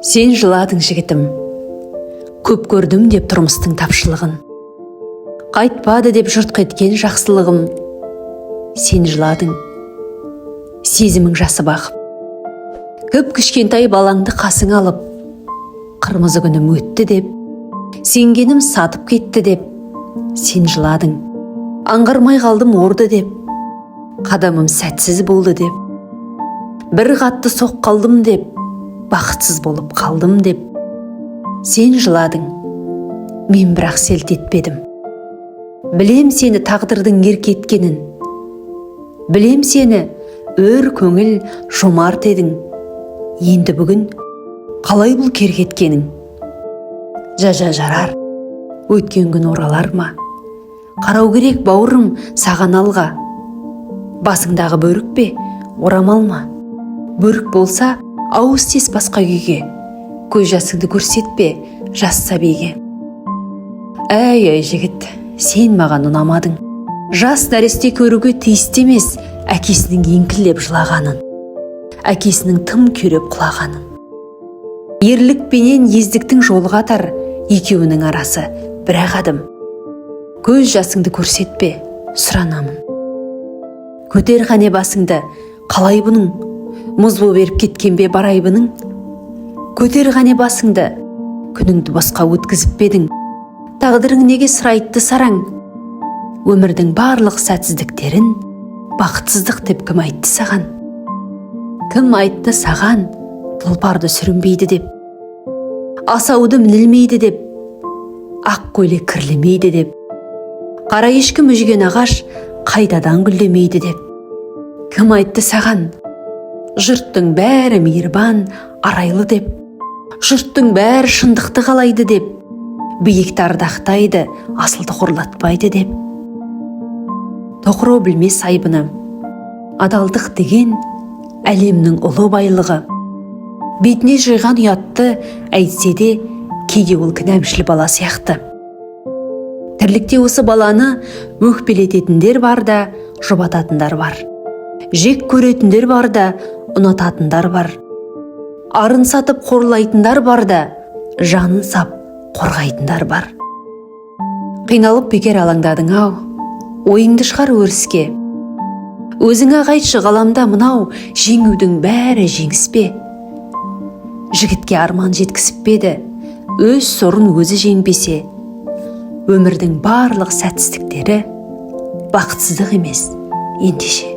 Сен жыладың жігітім, көп көрдім деп тұрмыстың тапшылығын. Қайтпады деп жұрт кеткен жақсылығым. Сен жыладың, сезімің жасы бақып. Көп кішкентай балаңды қасың алып, қырмызы күнім өтті деп, сенгенім сатып кетті деп. Сен жыладың, аңғармай қалдым орды деп, қадамым сәтсіз болды деп. Bir қатты соқ қалдым деп, бақытсыз болып қалдым деп. Сен жыладың, мен бірақ селт етпедім. Білем сені тағдырдың ерке еткенін. Білем сені өр көңіл жомарт едің. Енді бүгін қалай бұл керге еткенің? Жарар, өткен күн оралар ма? Қарау керек бауырым саған алға. Басыңдағы бөрік пе, орамал ма? Бөрік болса, ауыз тез басқа күйге. Көз жасыңды көрсетпе, жас сәбиге. Әй жігіт, сен маған ұнамадың. Жас нәресте көруге тиісті емес әкесінің еңкілдеп жылағанын, әкесінің тым күйреп құлағанын. Ерлік пенен ездіктің жолы қатар, екеуінің арасы бір-ақ адым. Көз жасыңды көрсетпе, сұранамын. Көтер қане басыңды, қалай бұның? Мұз боп еріп кеткен бе барай бұның? Көтер қане басыңды, күніңді босқа өткізіп бедің. Тағдырың неге сұрайтты сараң? Өмірдің барлық сәтсіздіктерін бақытсыздық деп кім айтты саған? Кім айтты саған тұлпарды сүрінбейді деп, асауды мінілмейді деп, ақ көйлек кірлемейді деп, қара ешкі мүжген ағаш қайдадан гүлдемейді деп? Кім айтты саған жұрттың бәрі мейірбан, арайлы деп, жұрттың бәрі шындықты қалайды деп, биікті ардақтайды, асылды қорлатпайды деп? Тоқырау білмес айбыны, адалдық деген әлемнің ұлы байлығы. Бетіне жиған ұятты әйтсе де, кейде ол кінәмшіл бала сияқты. Тірлікте осы баланы өкпелететіндер бар да, жұбататындар бар. Жек көретіндер бар да, ұнататындар бар. Арын сатып қорлайтындар бар да, жанын сап қорғайтындар бар. Қиналып бекер алаңдадың ау, ойыңды шығар өріске. Өзіңе айтшы ғаламда мынау жеңудің бәрі жеңіс пе? Жігітке арман жеткізіп беді, өз сорын өзі жеңбесе, өмірдің барлық сәтсіздіктері бақытсыздық емес, ендеше.